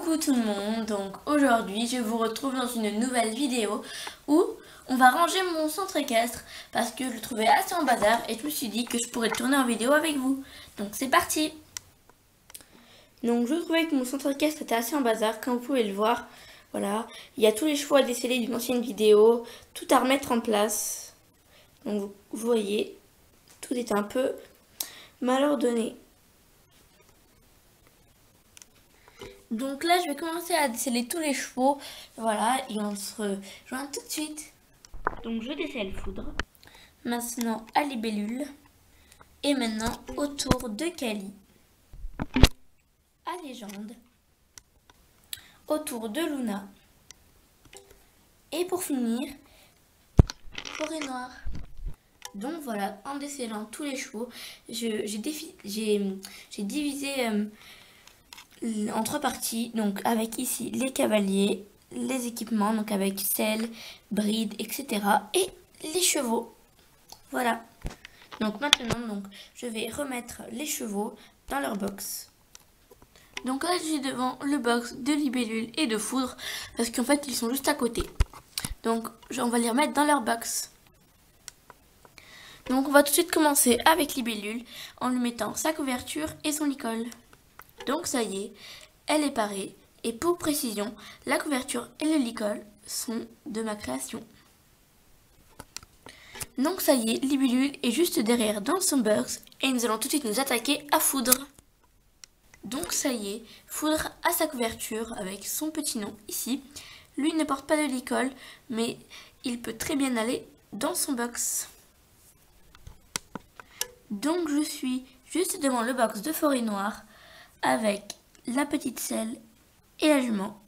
Coucou tout le monde, donc aujourd'hui je vous retrouve dans une nouvelle vidéo où on va ranger mon centre équestre parce que je le trouvais assez en bazar et je me suis dit que je pourrais le tourner en vidéo avec vous. Donc c'est parti. Donc je trouvais que mon centre équestre était assez en bazar, comme vous pouvez le voir. Voilà, il y a tous les chevaux à déceler d'une ancienne vidéo, tout à remettre en place. Donc vous voyez, tout est un peu mal ordonné. Donc là, je vais commencer à déceler tous les chevaux. Voilà, et on se rejoint tout de suite. Donc je décèle Foudre. Maintenant à Libellule. Et maintenant autour de Cali. À Légende. Autour de Luna. Et pour finir, Forêt Noire. Donc voilà, en décelant tous les chevaux, j'ai divisé en trois parties, donc avec ici les cavaliers, les équipements, donc avec selle, bride, etc. et les chevaux. Voilà. Donc maintenant, je vais remettre les chevaux dans leur box. Donc là, je suis devant le box de Libellule et de Foudre, parce qu'en fait, ils sont juste à côté. Donc, on va les remettre dans leur box. Donc, on va tout de suite commencer avec Libellule, en lui mettant sa couverture et son licol. Donc ça y est, elle est parée. Et pour précision, la couverture et le licol sont de ma création. Donc ça y est, Libellule est juste derrière dans son box et nous allons tout de suite nous attaquer à Foudre. Donc ça y est, Foudre a sa couverture avec son petit nom ici. Lui ne porte pas de licol, mais il peut très bien aller dans son box. Donc je suis juste devant le box de Forêt Noire avec la petite selle et la jument.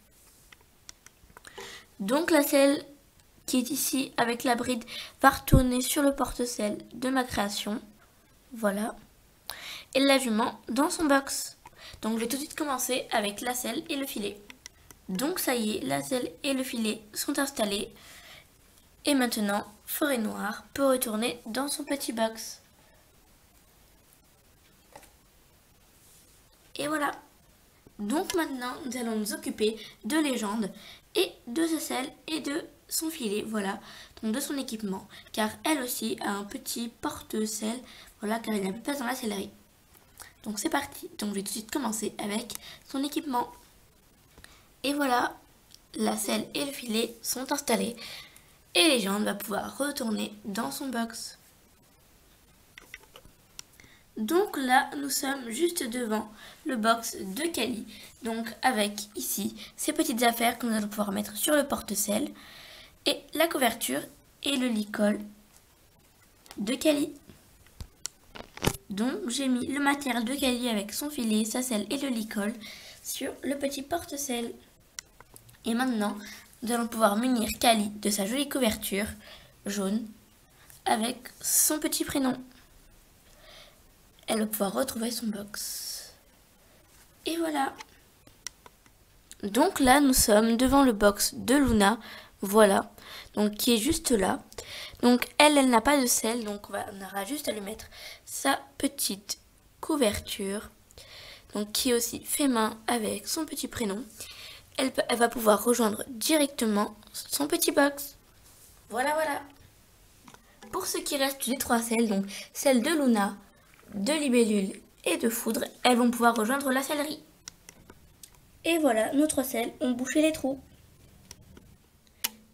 Donc la selle qui est ici avec la bride va retourner sur le porte-selle de ma création. Voilà. Et la jument dans son box. Donc je vais tout de suite commencer avec la selle et le filet. Donc ça y est, la selle et le filet sont installés. Et maintenant, Forêt Noire peut retourner dans son petit box. Et voilà. Donc maintenant, nous allons nous occuper de Légende et de sa selle et de son filet, voilà, donc de son équipement, car elle aussi a un petit porte-selle, voilà, car il n'y a plus de place dans la sellerie. Donc c'est parti, donc je vais tout de suite commencer avec son équipement. Et voilà, la selle et le filet sont installés, et Légende va pouvoir retourner dans son box. Donc là, nous sommes juste devant le box de Cali. Donc avec ici ces petites affaires que nous allons pouvoir mettre sur le porte-selle. Et la couverture et le licol de Cali. Donc j'ai mis le matériel de Cali avec son filet, sa selle et le licol sur le petit porte-selle. Et maintenant, nous allons pouvoir munir Cali de sa jolie couverture jaune avec son petit prénom. Elle va pouvoir retrouver son box. Et voilà. Donc là, nous sommes devant le box de Luna. Voilà. Donc qui est juste là. Donc elle n'a pas de selle. Donc on aura juste à lui mettre sa petite couverture. Donc qui est aussi fait main avec son petit prénom. Elle va pouvoir rejoindre directement son petit box. Voilà, voilà. Pour ce qui reste des trois selles, donc celle de Luna, de Libellule et de Foudre, elles vont pouvoir rejoindre la sellerie. Et voilà, nos trois selles ont bouché les trous.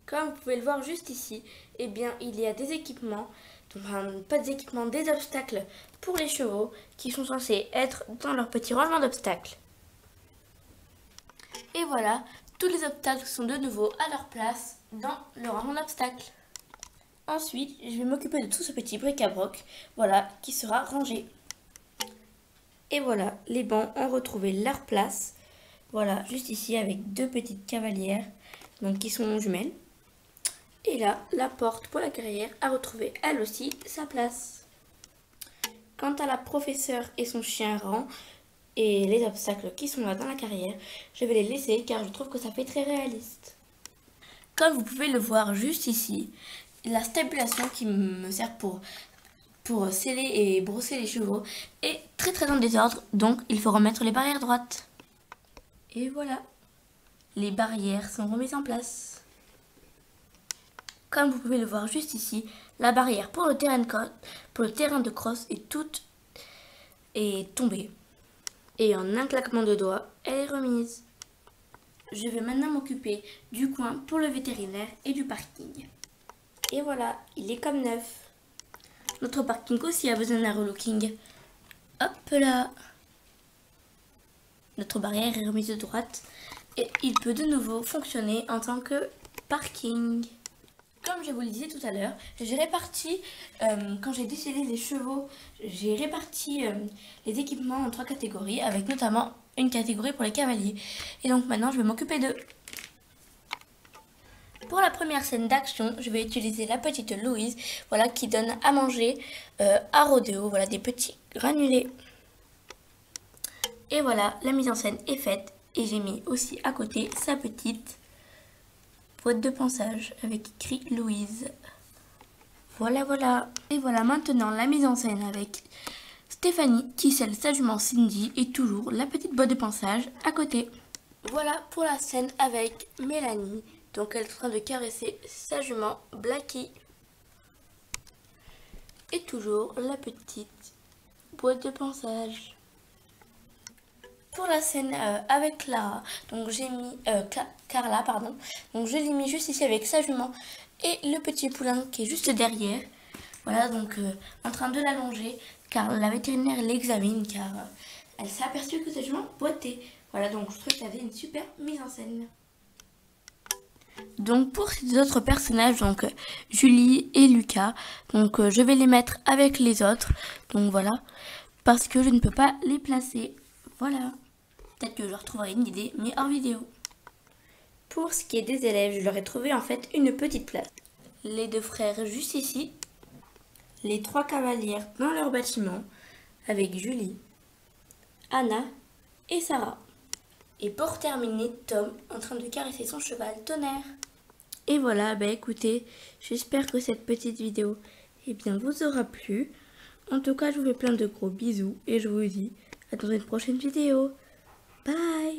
Comme vous pouvez le voir juste ici, eh bien il y a des équipements, pas des équipements, des obstacles pour les chevaux qui sont censés être dans leur petit rangement d'obstacles. Et voilà, tous les obstacles sont de nouveau à leur place dans le rangement d'obstacles. Ensuite, je vais m'occuper de tout ce petit bric-à-broc, voilà, qui sera rangé. Et voilà, les bancs ont retrouvé leur place. Voilà, juste ici avec deux petites cavalières, donc qui sont jumelles. Et là, la porte pour la carrière a retrouvé elle aussi sa place. Quant à la professeure et son chien errant et les obstacles qui sont là dans la carrière, je vais les laisser car je trouve que ça fait très réaliste. Comme vous pouvez le voir juste ici, la stabulation qui me sert pour sceller et brosser les chevaux est très en désordre, donc il faut remettre les barrières droites. Et voilà. les barrières sont remises en place. Comme vous pouvez le voir juste ici, la barrière pour le terrain de crosse est tombée. Et en un claquement de doigts, elle est remise. Je vais maintenant m'occuper du coin pour le vétérinaire et du parking. Et voilà, il est comme neuf. Notre parking aussi a besoin d'un relooking. Hop là. Notre barrière est remise de droite et il peut de nouveau fonctionner en tant que parking. Comme je vous le disais tout à l'heure, j'ai réparti, quand j'ai décelé les chevaux, j'ai réparti les équipements en 3 catégories, avec notamment une catégorie pour les cavaliers. Et donc maintenant, je vais m'occuper d'eux. Pour la première scène d'action, je vais utiliser la petite Louise, voilà, qui donne à manger à Rodéo, voilà, des petits granulés. Et voilà, la mise en scène est faite, et j'ai mis aussi à côté sa petite boîte de ponçage avec écrit Louise. Voilà, voilà. Et voilà maintenant la mise en scène avec Stéphanie qui scelle sa jument Cindy et toujours la petite boîte de ponçage à côté. Voilà pour la scène avec Mélanie. Donc elle est en train de caresser sa jument Blackie. Et toujours la petite boîte de ponçage. Pour la scène avec Clara, donc j'ai mis Carla, pardon. Donc je l'ai mis juste ici avec sa jument et le petit poulain qui est juste derrière. Voilà, donc en train de l'allonger car la vétérinaire l'examine car elle s'est aperçue que sa jument boitait. Voilà, donc je trouve que ça avait une super mise en scène. Donc pour ces autres personnages, donc Julie et Lucas, donc je vais les mettre avec les autres. Donc voilà, parce que je ne peux pas les placer. Voilà. Peut-être que je retrouverai une idée, mais hors vidéo. Pour ce qui est des élèves, je leur ai trouvé en fait une petite place. Les 2 frères juste ici. Les 3 cavalières dans leur bâtiment. Avec Julie, Anna et Sarah. Et pour terminer, Tom en train de caresser son cheval Tonnerre. Et voilà, bah écoutez, j'espère que cette petite vidéo vous aura plu. En tout cas, je vous fais plein de gros bisous et je vous dis à dans une prochaine vidéo. Bye!